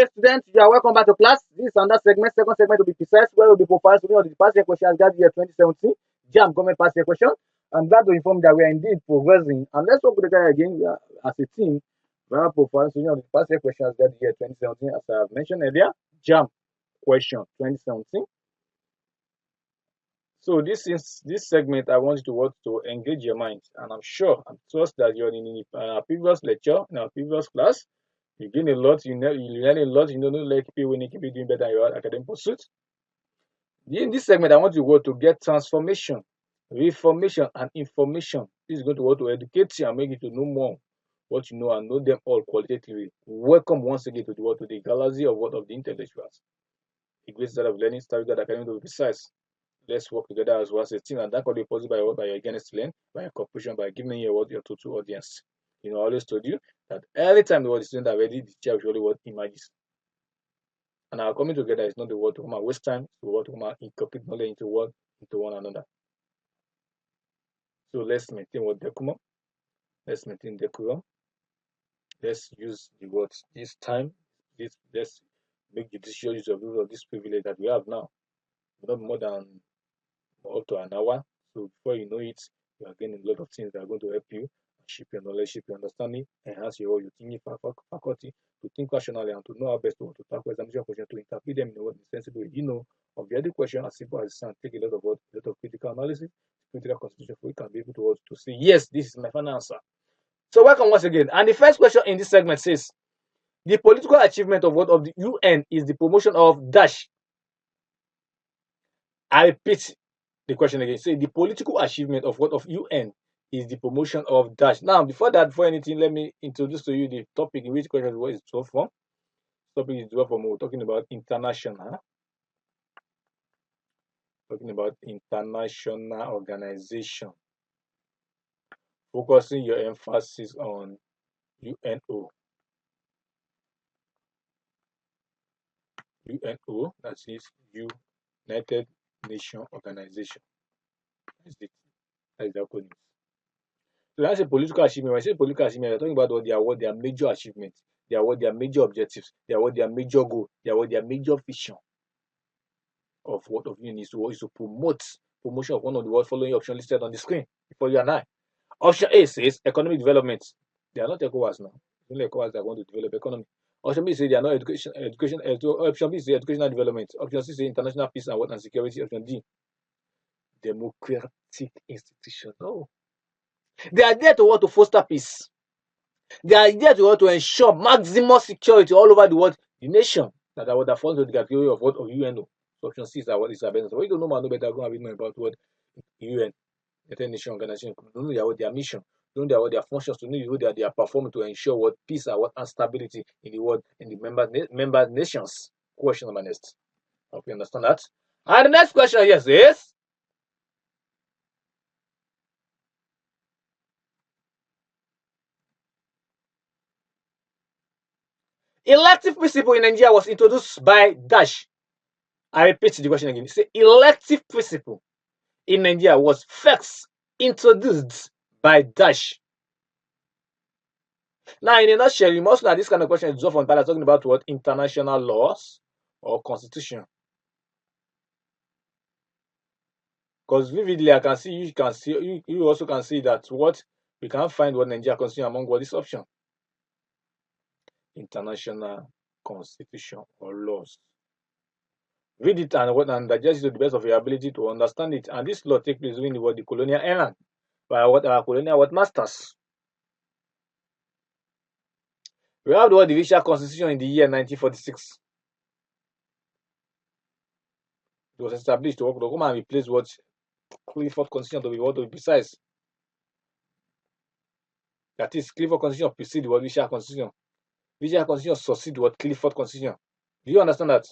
Hey students, you are welcome back to class. This is another segment, second segment to be precise, where we'll be profiling some of the past year questions that year 2017 JAMB government past year question. I'm glad to inform that we are indeed progressing. And let's work together again as a team. We are profiling some of the past year questions that year 2017, as I have mentioned earlier. JAMB question 2017. So this segment, I want you to work to engage your mind, and I'm sure and trust that you're in our previous lecture, in our previous class. You gain a lot, you learn a lot, you know, like people when you keep doing better in your academic pursuit. In this segment, I want you to work to get transformation, reformation, and information. This is going to work to educate you and make you to know more what you know and know them all qualitatively. Welcome once again to the world, to the galaxy of what of the intellectuals. The great start of learning, Starry Gold Academy to be precise. Let's work together as one as a team, and that can be possible by your eagerness to learn, by your cooperation, by giving your total audience. You know, I always told you that every time the students are ready, the teacher usually what emerges. And our coming together is not the word to come and waste time, it's the word to come and incorporate knowledge into one another. So let's maintain what decorum. Let's maintain decorum. Let's use the words this time. Let's make judicious use of this privilege that we have now. Not more than up to an hour. So before you know it, you are getting a lot of things that are going to help you shape your knowledge, shape your understanding, enhance your thinking faculty, to think rationally and to know how best to tackle examination questions, to interpret them in a sensible way. You know, of the other question, as simple as it sounds, take a lot of critical analysis, critical consideration, for you can be able to say, yes, this is my final answer. So welcome once again. And the first question in this segment says, the political achievement of what of the UN is the promotion of dash. I repeat the question again. Say the political achievement of what of UN is the promotion of dash. Now, before anything, let me introduce to you the topic in which question what is drawn from. Topic is drawn from. We're talking about international. Talking about international organization. Focusing your emphasis on UNO. UNO, that is United Nations Organization. That's the acronym. So that's a political achievement. When I say political achievement, we're talking about their major achievements, their major objectives, their major goal, their major vision of what of UN is to promotion of one of the world following options listed on the screen before you and I. Option A says economic development. They are not ECOWAS now. Only ECOWAS that want to develop economy. Option B says they are not education. Option B says educational development. Option C says international peace and security. Option D, democratic institution. No. They are there to foster peace. They are there to ensure maximum security all over the world. The nation that falls into the category of what of UNO. So option C is what is happening. So we don't know man, no better go and read more about what UN, United Nations Organization. Don't know their mission. Don't know their functions. To know that they are performing to ensure what peace and stability in the world in the member nations. Question number next. I hope you understand that. And the next question, yes, is elective principle in Nigeria was introduced by dash. I repeat the question again. Say elective principle in Nigeria was first introduced by dash. Now, in a nutshell, you must know that this kind of question is often talking about what international laws or constitution. Because vividly, I can see you also can see that what we can't find what Nigeria constitution among what is option. International constitution or laws. Read it and digest it to the best of your ability to understand it. And this law takes place during the colonial era by our colonial masters. We have the Divisional Constitution in the year 1946. It was established to come and replace what Clifford Constitution to be precise. That is, Clifford Constitution precede what Divisional Constitution. Divisional Constitution succeed what Clifford Constitution. Do you understand that?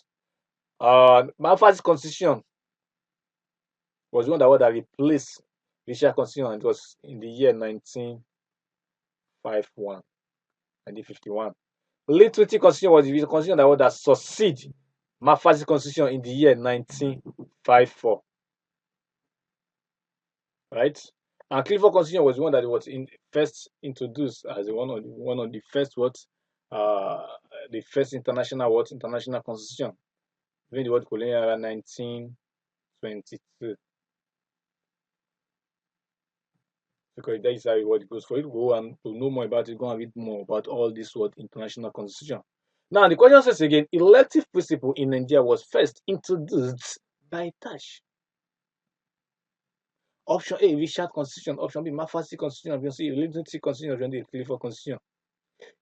Malfa's Constitution was the one that replaced Divisional Constitution, and it was in the year 1951. 1951. Late Treaty Constitution was the constitution that succeeded Malfa's Constitution in the year 1954. Right? And Clifford Constitution was the one that was first introduced as one of the first the first international constitution during the world colonial era 1922. Because that is how it goes. For you to go and to know more about it, go and read more about all this international constitution. Now the question says again, elective principle in Nigeria was first introduced by Tash. Option A, Richard Constitution. Option B, Mafasi Constitution. Option C, Lindsay Constitution. Option D, Clifford Constitution.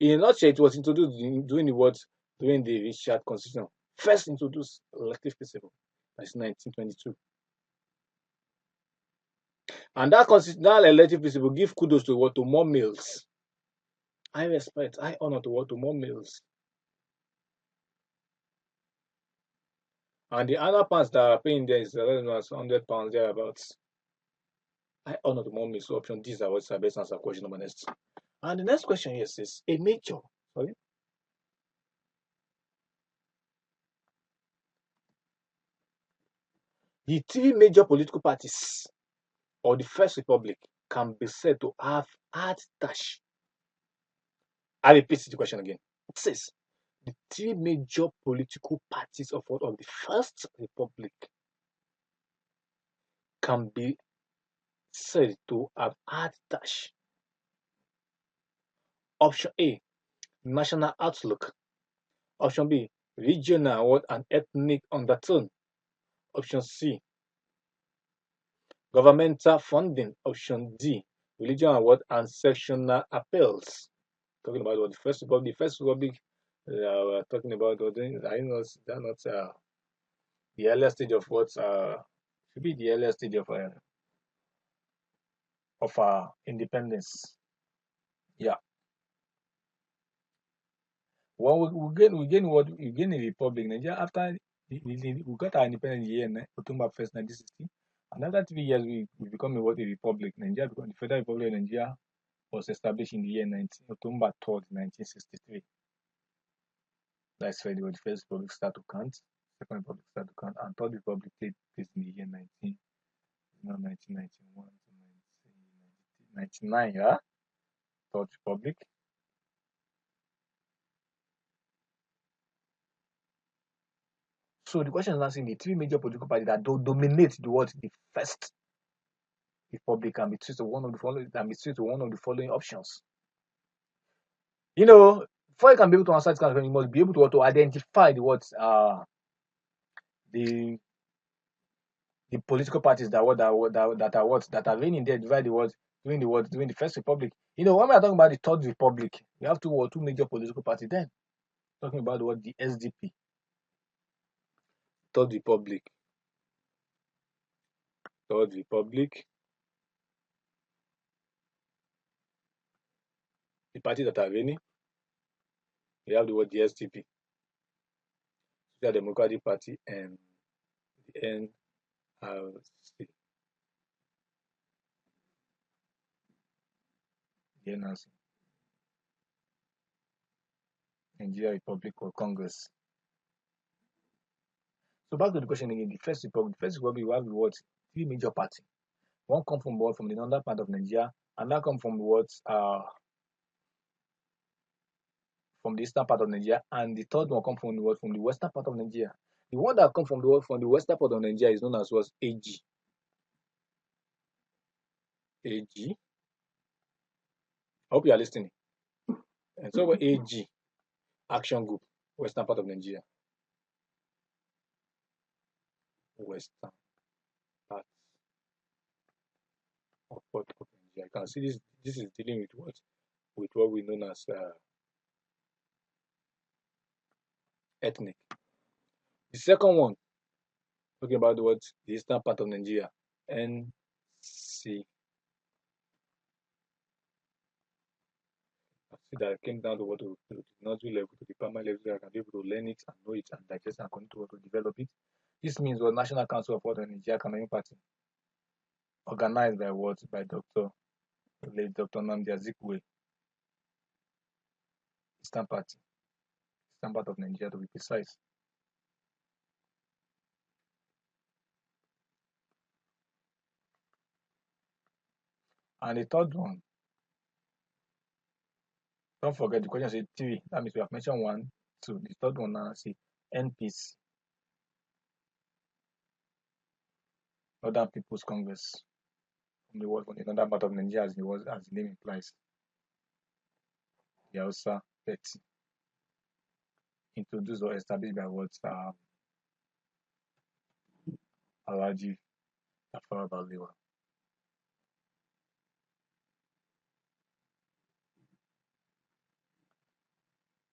In a nutshell, it was introduced during the Richard Constitution. First introduced elective principle. That's 1922. And that elective principle give kudos to more males. I respect, I honor to more males. And the other parts that are paying there is £100 thereabouts. I honor the more males. So option D is what's the best answer. Question number next. And the next question here says a major. Sorry. The three major political parties of the First Republic can be said to have had Tash. I repeat the question again. It says the three major political parties of the First Republic can be said to have had Tash. Option A, national outlook. Option B, regional and ethnic undertone. Option C, governmental funding. Option D, religion and sectional appeals. Talking about the First Republic. The First Republic, we're talking about. I know they're not the earlier stage of should be the earlier stage of independence. Yeah. Well, we gain a republic. Nigeria after we got our independence year October 1st, 1960, and after 3 years we become a republic. Nigeria became the Federal Republic of Nigeria was established in the year October 3rd, 1963. That's where the First Republic start to count, Second Republic start to count, and Third Republic take place in the year 1991 to 1999. Yeah, Third Republic. So the question is asking the three major political parties that dominate the First Republic can be chosen to one of the following options. Before you can be able to answer this question, you must be able to identify the political parties that are reigning there during the First Republic. When we are talking about the Third Republic, we have two major political parties. Then talking about the SDP, Third Republic, the parties that are reigning. We have the SDP, the Democratic Party, and the NRC. The NRC. Nigeria Republic or Congress. So back to the question again. The First Republic. We have three major parties. One come from the northern part of Nigeria, and that come from from the eastern part of Nigeria, and the third one come from the western part of Nigeria. The one that come from the western part of Nigeria is known as AG. AG. I hope you are listening. And so AG, Action Group, western part of Nigeria. Western part of Nigeria. You can see this is dealing with what we know as ethnic. The second one, talking about the eastern part of Nigeria, NC. See that I came down to the nursery level, to the primary level, so I can be able to learn it and know it and digest and continue to develop it. This means National Council of Nigeria Economic Party, organized by Dr. Nnamdi Azikiwe, Eastern Party, Eastern part of Nigeria to be precise. And the third one, don't forget the question said 3. That means we have mentioned 1, two. The third one now see NPs, Northern People's Congress, from the word from the northern part of Nigeria, as the name implies. The Hausa Party, introduced or established by what Alhaji Tafawa Balewa.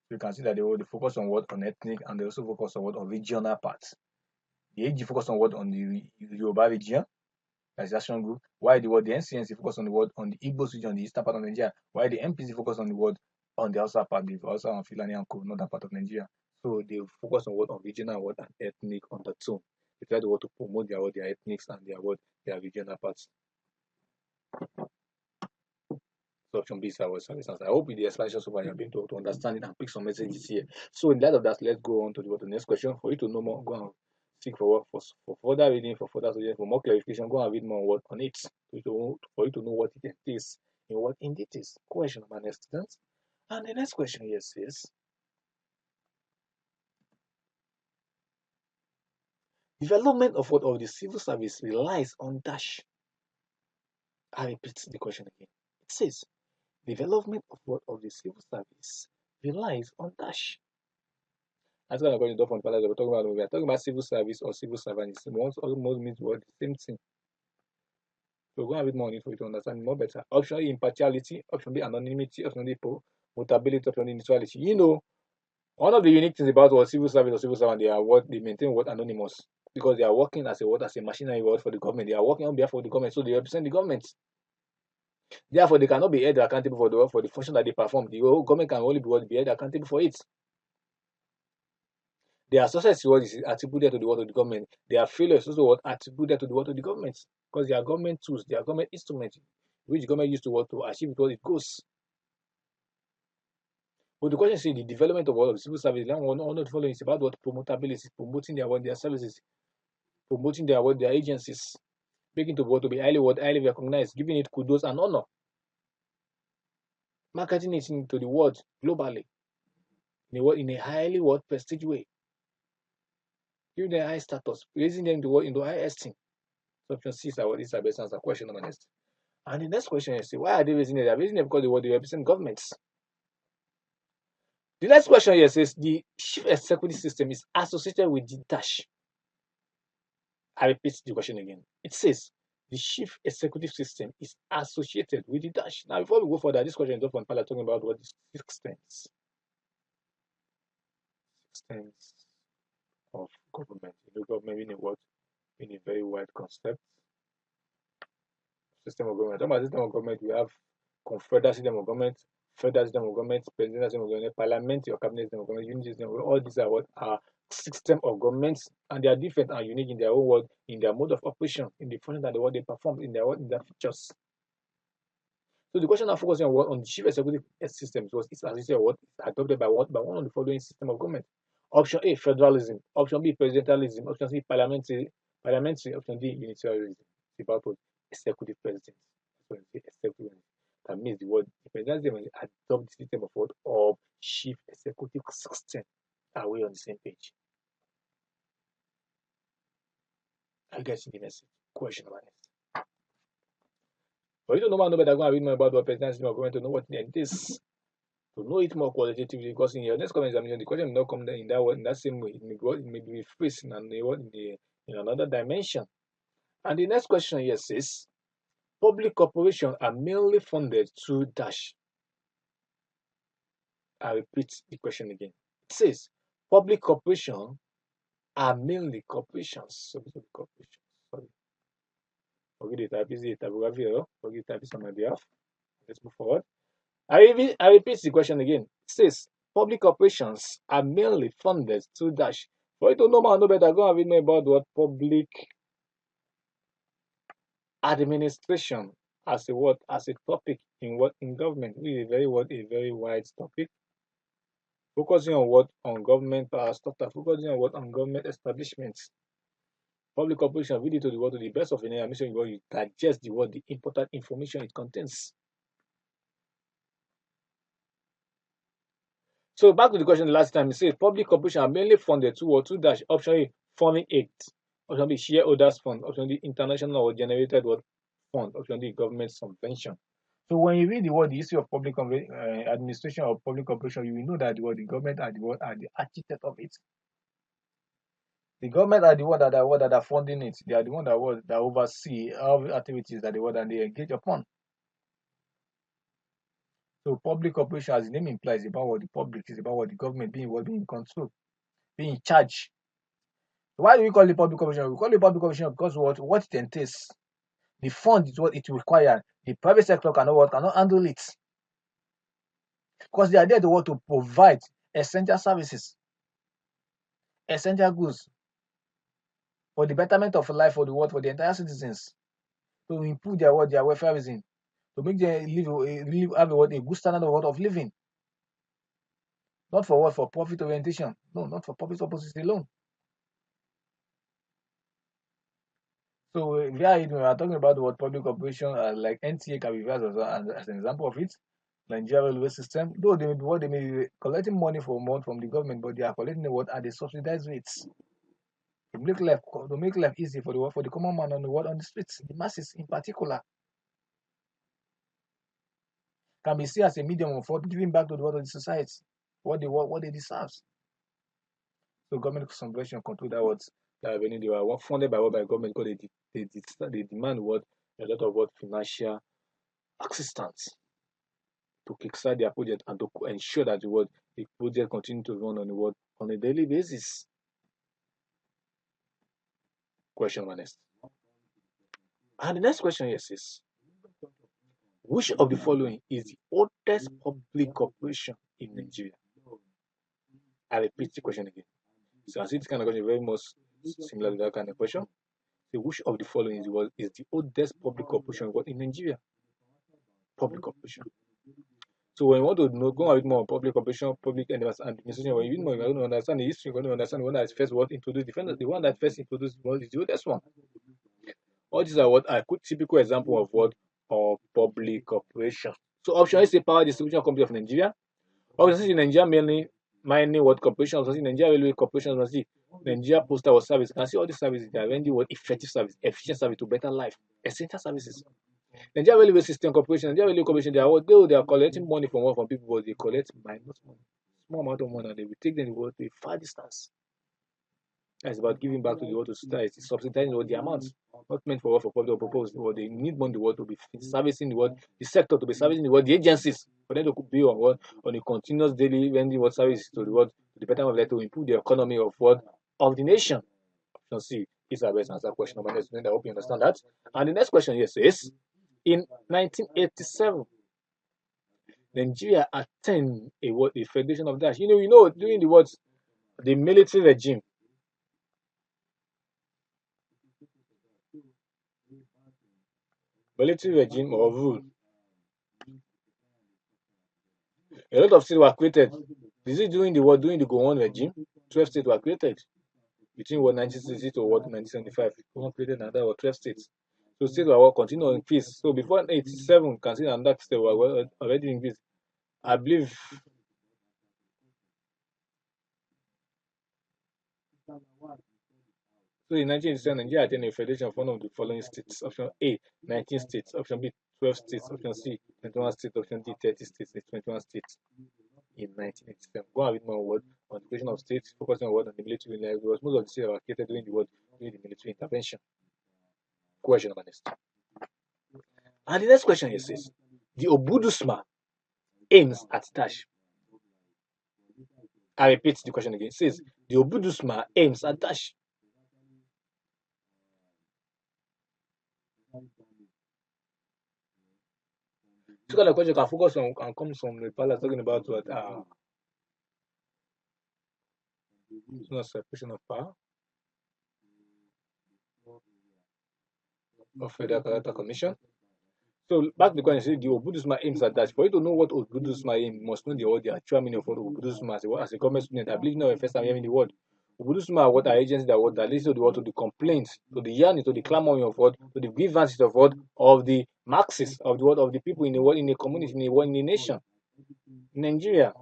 So you can see that they focus on what on ethnic, and they also focus on what on regional parts. The AG focus on what on the Yoruba region, as the action group, while the NCNC focus on the word on the Igbo region, the eastern part of Nigeria, while the MPC focus on the word on the Hausa part, the Hausa and Fulani and northern part of Nigeria. So they focus on what on regional what and ethnic undertone. They try to promote their ethnics and their regional parts. So option B is our service answer. I hope with the explanation so far you have been able to understand it and pick some messages here. So in light of that, let's go on to the next question. For you to know more, go and seek for further reading, for further suggestions, for more clarification, go and read more on it. For you to know what it is, in what indeed is. Question number next students. And the next question here says, development of what of the civil service relies on dash. I repeat the question again. It says, development of what of the civil service relies on dash. That's what I'm going to do from the we are talking about civil service or civil servant. It almost means what the same thing. So go and read more on it for you to understand more better. Option A, impartiality. Option B, anonymity. Option D, mutability. Option D, neutrality. You know, one of the unique things about what civil service or civil servant, they maintain what anonymous, because they are working as a machinery word for the government. They are working on behalf of the government, so they represent the government. Therefore, they cannot be held accountable for the function that they perform. The whole government can only be held accountable for it. Their success is attributed to the word of the government. Their failure is also attributed to the word of the government, because they are government tools, they are government instruments, which the government used to achieve what it goes. But the question is the development of all of civil service. One of the following is about what promotability, promoting their services, promoting their agencies, making to be highly recognized, giving it kudos and honor, marketing it into the world globally in a highly prestigious way, giving them high status, raising them into high esteem. So option C is our best answer. Question number next. And the next question is, why are they raising it? They're raising it because they represent governments. The next question here says, the chief executive system is associated with the dash. I repeat the question again. It says, the chief executive system is associated with the dash. Now, before we go further, this question is up on Pala talking about what is systems. Systems of government. Government in a very wide concept. System of government. Talking about system of government, we have confederal system of government, federal system of government, presidential system of government, parliament, or cabinet system of government, unity system of government. All these are what are system of governments, and they are different and unique in their own word, in their mode of operation, in the function that they perform, in their features. So the question now focusing on the chief executive systems was adopted by one of the following system of government. Option A, federalism. Option B, presidentialism. Option C, parliamentary. Option D, unitarianism. It's about executive president. That means the word presidentialism when adopt the system of what of chief executive system. Are we on the same page? I guess in the next question about it. For you to know better, go and read more about what presidentialism of government to know what it is. To know it more qualitatively, because in your next comment examination, the question will not come in that same way. It may be phrased in another dimension. And the next question here says, public corporations are mainly funded through dash. I repeat the question again. It says, public corporations are mainly corporations. Sorry. Forget the typography error. Forget the typist on my behalf. Let's move forward. I repeat the question again. It says, public corporations are mainly funded through dash. For you to know better, go and read more about what public administration as a topic in government. It is a very wide topic. Focusing on government focusing on government establishments. Public corporation read it to the best of your information, you digest the important information it contains. So back to the question last time, it says public corporations are mainly funded to what? Option A, foreign aid. Option B, shareholders fund. Option D, international or generated what fund. Option D, government subvention. So when you read the history of public administration or public corporation, you will know that the government are the architect of it. The government are the one that are funding it. They are the one that oversee all activities that they engage upon. So public corporation, as the name implies, is about what the public is about, what the government being in control, being in charge. Why do we call it public corporation? We call it public corporation because what it entails. The fund is what it requires. The private sector cannot handle it. Because they are there to provide essential services, essential goods for the betterment of life for the entire citizens. To improve their welfare reason, to make them have a good standard of living. Not for for profit orientation. No, not for profit purposes alone. So we are talking about what public corporation like NTA can be used as an example of it. Nigeria railway system, though they may be collecting money from the government, but they are collecting at the subsidized rates to make life easy for the common man on the streets, the masses in particular. Can be seen as a medium of giving back to the society what they deserve. So government subvention control that revenue they were funded by government because they demand a lot of financial assistance to kickstart their project and to ensure that the project continue to run on a daily basis. Question next. And the next question here says, which of the following is the oldest public corporation in Nigeria? I repeat the question again. So I see this kind of question very much similar to that kind of question. So which of the following is the oldest public corporation in Nigeria? Public corporation. So when you want to go a bit more on public corporation, public administration, when you want to understand the history, when you understand the one that first introduced the one that first introduced is the oldest one. All these are typical example of public corporation. So option A is the Power Distribution Company of Nigeria. Option C is Nigeria mining corporation. Option C Nigeria Railway Corporation. Option C Nigeria Postal Service. You can see all these services, they are rendering effective service, efficient service to better life, essential services. Nigeria Railway System Corporation, Nigeria Railway Corporation, they are collecting money from people, but they collect minus money, small amount of money, and they will take them to a far distance. That's about giving back to the society, subsidizing the amounts, not meant for public purpose. They need money to be servicing the sector, to be servicing the agencies, for them to be on a continuous daily rendering service to the better of life, to improve the economy of the nation. Option C is our best answer. Question number next. I hope you understand that. And the next question here says, in 1987, Nigeria attained a federation of dash. During the military regime. Military regime or rule. A lot of states were created. This is during the Gowon regime. 12 states were created. Between 1960 to 1975. Gowon created another 12 states. So states were continue to increase. So before 87, consider another state were already increased. I believe so in 1987, Nigeria attained a federation of one of the following states. Option A, 19 states. Option B, 12 states. Option C, 21 states. Option D, 30 states. 21 states in 1987. Go a bit more on the creation of states, focusing on the military life, because most of the states were created during the military intervention. Question number next. And the next question here says, the Obudusma aims at dash. I repeat the question again. It says, the Obudusma aims at dash. This kind of question can focus on and comes from the palace talking about it's not separation of power of Federal Character Commission. So back to the question, the Obudusma aims at that. For you to know what Obudusma aims, you must know the actual meaning of what Obudusma as a government student. I believe now the first time hearing the word. Obudusma are agencies that listen to the complaints, to the yearning, to the clamoring of to the grievances of the masses of the people in the world, in the community, in the nation, in Nigeria.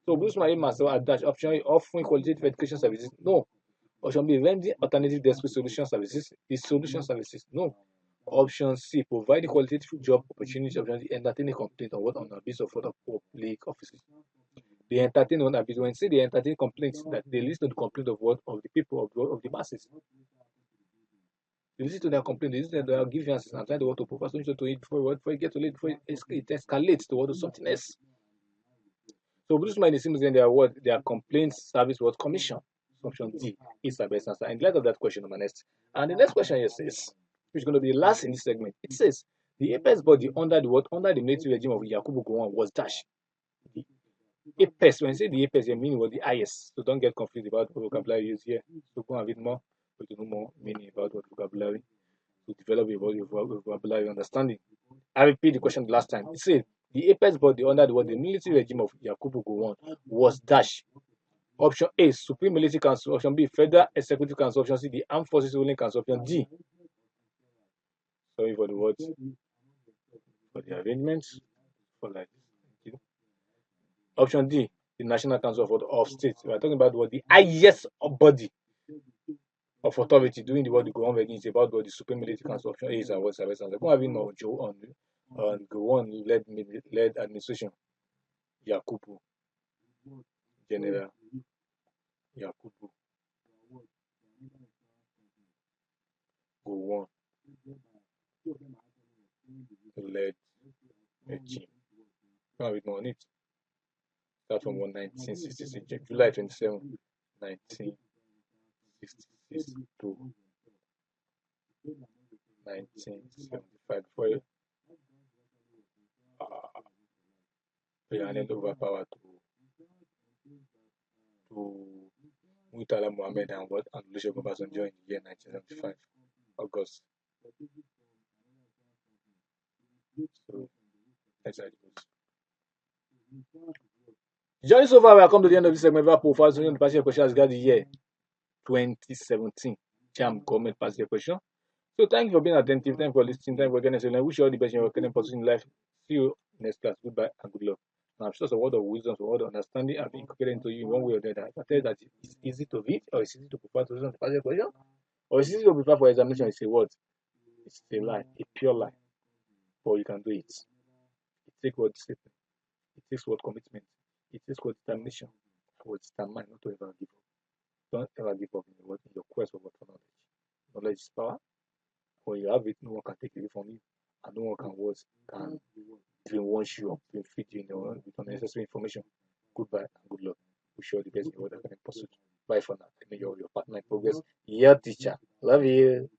So boost my myself at dash. Option A, offering qualitative education services. No. Option B, rendering alternative dispute solution services. Is solution services. No. Option C, providing qualitative job opportunities. Option D, entertaining complaint on what on abuse of other public offices. They entertain on abuse. When you say they entertain complaints, that they listen to the complaint of what of the people of the masses. They listen to their complaint. They listen to their grievances and try to what to provide solution to it before it gets too late, before it escalates to something else. So Bruce Mind seems then their complaint service was commission. Option D is the best answer. And let of that question on my next. And the next question here says, which is going to be the last in this segment. It says the apex body under the military regime of Yakubu Gowon was dash. The apex, when you say the apex, you mean was the highest. So don't get confused about what vocabulary used here. So go and read more to know more meaning about what vocabulary to develop your vocabulary understanding. I repeat the question the last time. It said the apex body under the military regime of Yakubu Gowon was dash. Option A, Supreme Military Council. Option B, Federal Executive Council. Option C, the Armed Forces Ruling Council. Option D. Sorry for the words, for the arrangements. For like this. Option D, the National Council of States. We are talking about what the highest body of authority doing the what the Gowon is about what the Supreme Military Council. Option A is and what's the go having more Joe on Gowon led administration. Yakubu General Yakubu Gowon led regime. Now with more on it. Start from 1966, July 27, 1966 to 1975. Before he handed over power to Murtala Mohammed and Olusegun Obasanjo in the year 1975, August. So that's how it goes. Journey so far, we have come to the end of this segment. We have profiles on the past year question as regard the year 2017 JAMB government past year question. So thank you for being attentive. Thank you for listening. Thank you for getting us. I wish you all the best in your working position in life. See you next class. Goodbye and good luck. And I'm sure some word of wisdom, some word of understanding have been inculcated into you in one way or the other. I tell you that it's easy to read, or it's easy to prepare to past year question, or it's easy to prepare for examination. It's a word. It's a lie, a pure lie. But you can do it. It takes what discipline. It takes what commitment. It takes what determination. I will determine not to ever give up. Don't ever give up in your quest for knowledge. Knowledge is power. When you have it, no one can take it away from you. And no one can brainwash you or feed you with unnecessary information. Goodbye and good luck. Wish you all the best in your academic pursuit. Bye for now. May your partner in progress. Your teacher. Love you.